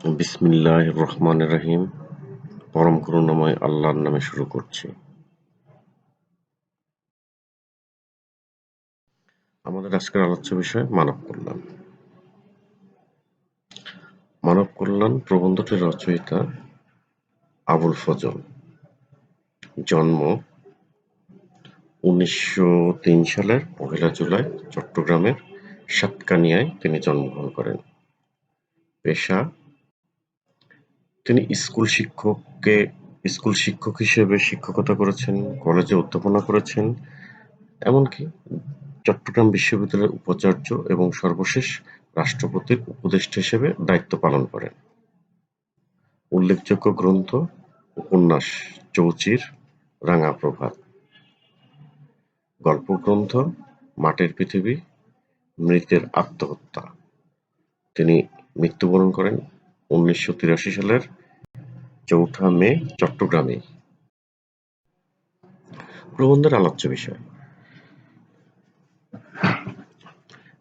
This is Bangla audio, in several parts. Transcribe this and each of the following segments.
বিসমিল্লাহির রহমানির রহিম। পরম করুণাময় আল্লাহর নামে শুরু করছি। আমাদের আজকের আলোচ্য বিষয় মানব কল্যাণ। মানব কল্যাণ প্রবন্ধটির রচয়িতা আবুল ফজল। জন্ম ১৯০৩ সালের ১লা জুলাই চট্টগ্রামের সাতকানিয়ায় তিনি জন্মগ্রহণ করেন। পেশা: তিনি স্কুল শিক্ষক হিসেবে শিক্ষকতা করেছেন, কলেজে অধ্যাপনা করেছেন, এমনকি চট্টগ্রাম বিশ্ববিদ্যালয়ের উপাচার্য এবং সর্বশেষ রাষ্ট্রপতির উপদেষ্টা হিসেবে দায়িত্ব পালন করেন। উল্লেখযোগ্য গ্রন্থ: উপন্যাস চৌচির, রাঙা প্রভাত, গল্পগ্রন্থ মাটির পৃথিবী, মৃতের আত্মহত্যা। তিনি মৃত্যুবরণ করেন ১৯৮৩ সালের ৪ মে চট্টগ্রামে। প্রবন্ধের আলোচ্য বিষয়: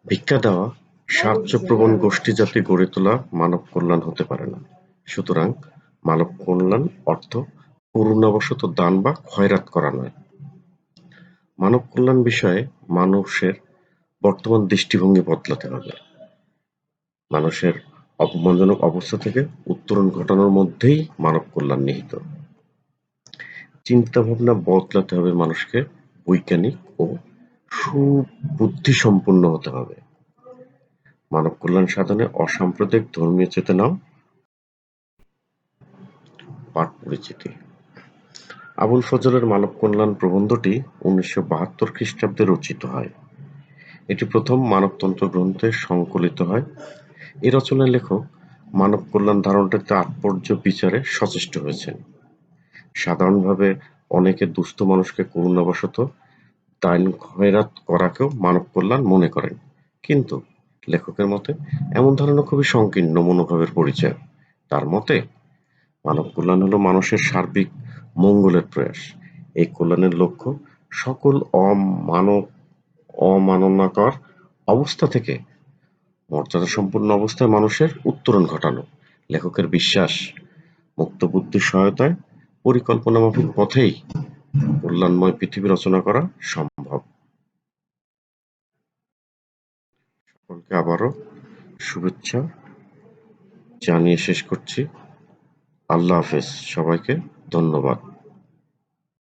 ভিক্ষা দেওয়া, সাহায্যপ্রবণ গোষ্ঠী-জাতি গড়ে তোলা মানব কল্যাণ হতে পারে না। সুতরাং মানব কল্যাণ অর্থ করুণাবশত দান বা খয়রাত করা নয়। মানব কল্যাণ বিষয়ে মানুষের বর্তমান দৃষ্টিভঙ্গি বদলাতে হবে। মানুষের অপমানজনক অবস্থা থেকে উত্তরণ ঘটানোর মধ্যেই মানব কল্যাণ নিহিত। চিন্তাভাবনা বদলাতে হবে, মানুষকে বৈজ্ঞানিক ও সুবুদ্ধিসম্পন্ন হতে হবে। মানব কল্যাণ সাধনে অসাম্প্রদায়িক ধর্মীয় চেতনাও। পাঠ পরিচিতি: আবুল ফজলের মানব কল্যাণ প্রবন্ধটি ১৯৭২ খ্রিস্টাব্দে রচিত হয়। এটি প্রথম মানবতন্ত্র গ্রন্থে সংকলিত হয়। এই রচনায় লেখক মানব কল্যাণ ধারণাটির তাৎপর্য বিচারে সচেষ্ট হয়েছেন। সাধারণভাবে অনেকে দুস্থ মানুষকে করুণাবশত দান খয়রাত করাকেও মানব কল্যাণ মনে করেন, কিন্তু লেখকের মতে এমন ধারণা খুবই সংকীর্ণ মনোভাবের পরিচয়। তার মতে মানব কল্যাণ হলো মানুষের সার্বিক মঙ্গলের প্রয়াস। এই কল্যাণের লক্ষ্য সকল অমাননাকর অবস্থা থেকে মর্যাদাসম্পন্ন অবস্থায় মানুষের উত্তরণ ঘটানো। লেখকের বিশ্বাস, মুক্তবুদ্ধির সহায়তায় পরিকল্পনামাফিক পথেই কল্যাণময় পৃথিবী রচনা করা সম্ভব। সকলকে আবারও শুভেচ্ছা জানিয়ে শেষ করছি। আল্লাহ হাফেজ। সবাইকে ধন্যবাদ।